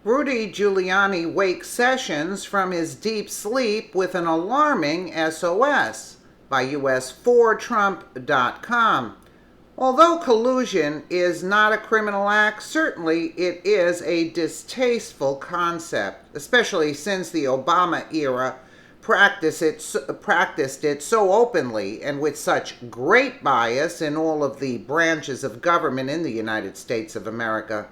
Rudy Giuliani wakes Sessions from his deep sleep with an alarming SOS by US4Trump.com. Although collusion is not a criminal act, certainly it is a distasteful concept, especially since the Obama era practiced it so openly and with such great bias in all of the branches of government in the United States of America.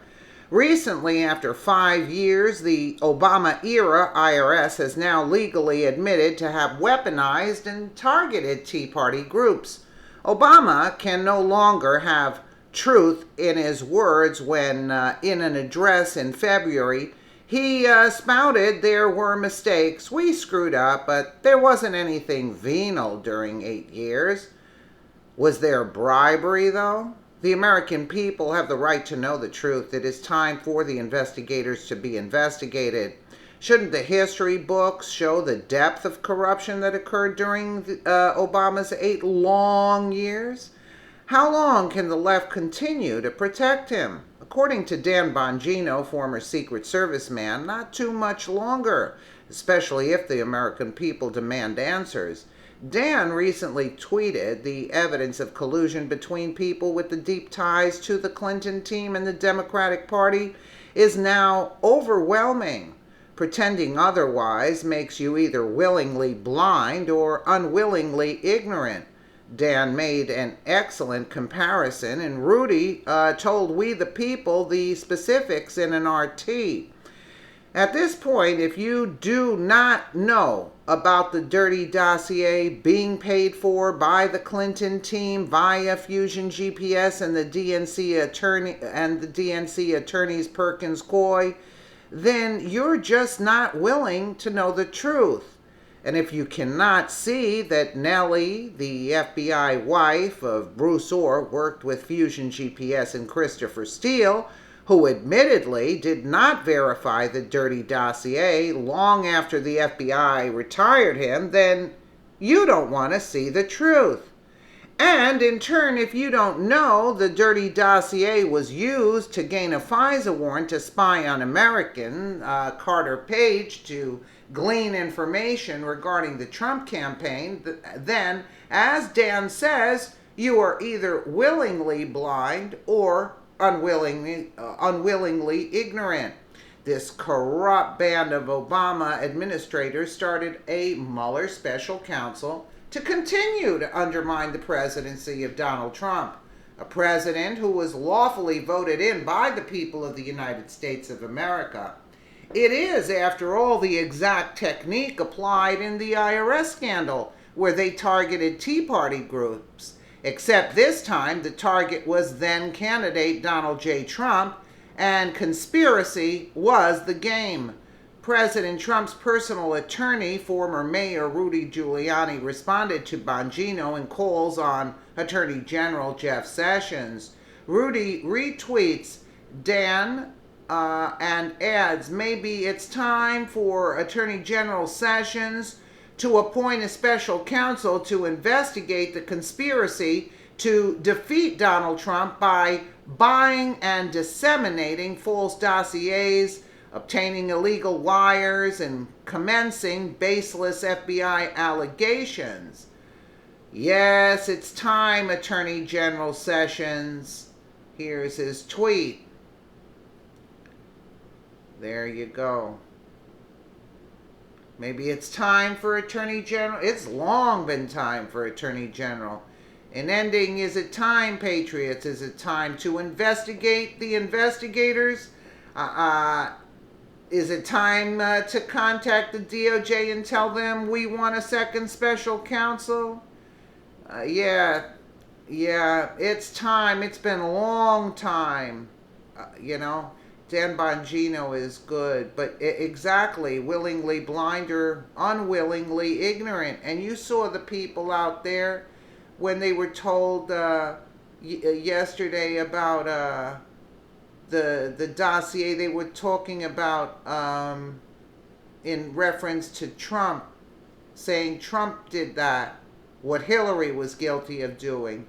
Recently, after 5 years, the Obama-era IRS has now legally admitted to have weaponized and targeted Tea Party groups. Obama can no longer have truth in his words when, in an address in February, he spouted there were mistakes. We screwed up, but there wasn't anything venal during 8 years. Was there bribery, though? The American people have the right to know the truth. It is time for the investigators to be investigated. Shouldn't the history books show the depth of corruption that occurred during Obama's 8 long years? How long can the left continue to protect him? According to Dan Bongino, former Secret Service man, not too much longer, especially if the American people demand answers. Dan recently tweeted the evidence of collusion between people with the deep ties to the Clinton team and the Democratic Party is now overwhelming. Pretending otherwise makes you either willingly blind or unwillingly ignorant. Dan made an excellent comparison, and Rudy told we the people the specifics in an RT. At this point, if you do not know about the dirty dossier being paid for by the Clinton team via Fusion GPS and the DNC attorneys Perkins Coy, then you're just not willing to know the truth. And if you cannot see that Nellie, the FBI wife of Bruce Orr, worked with Fusion GPS and Christopher Steele, who admittedly did not verify the dirty dossier long after the FBI retired him, then you don't want to see the truth. And in turn, if you don't know the dirty dossier was used to gain a FISA warrant to spy on American Carter Page to glean information regarding the Trump campaign, then, as Dan says, you are either willingly blind or unwillingly ignorant. This corrupt band of Obama administrators started a Mueller special counsel to continue to undermine the presidency of Donald Trump, a president who was lawfully voted in by the people of the United States of America. It is, after all, the exact technique applied in the IRS scandal, where they targeted Tea Party groups. Except this time, the target was then candidate Donald J. Trump, and conspiracy was the game. President Trump's personal attorney, former Mayor Rudy Giuliani, responded to Bongino and calls on Attorney General Jeff Sessions. Rudy retweets Dan and adds, maybe it's time for Attorney General Sessions to appoint a special counsel to investigate the conspiracy to defeat Donald Trump by buying and disseminating false dossiers, obtaining illegal wires, and commencing baseless FBI allegations. Yes, it's time, Attorney General Sessions. Here's his tweet. There you go. Maybe it's time for Attorney General. It's long been time for Attorney General. In ending, is it time, patriots? Is it time to investigate the investigators? Is it time to contact the DOJ and tell them we want a second special counsel? Yeah, it's time. It's been a long time, Dan Bongino is good, but exactly, willingly blind or unwillingly ignorant. And you saw the people out there when they were told yesterday about the dossier. They were talking about in reference to Trump, saying Trump did that, what Hillary was guilty of doing.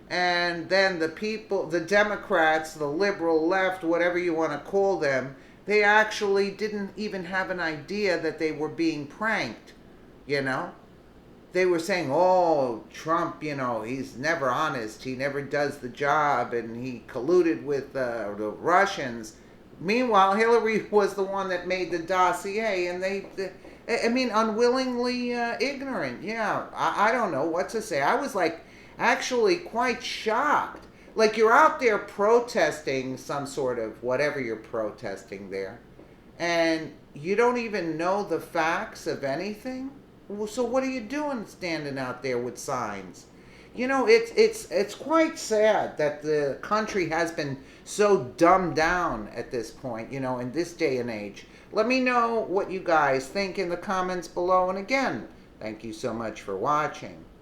And then the people, the Democrats, the liberal left, whatever you want to call them, They actually didn't even have an idea that they were being pranked, you know? They were saying, oh, Trump, he's never honest. He never does the job, and he colluded with the Russians. Meanwhile, Hillary was the one that made the dossier, and unwillingly ignorant. Yeah, I don't know what to say. I was like, actually quite shocked. Like, you're out there protesting some sort of whatever you're protesting there, and you don't even know the facts of anything. So what are you doing standing out there with signs? It's quite sad that the country has been so dumbed down at this point, in this day and age. Let me know what you guys think in the comments below. And again, thank you so much for watching.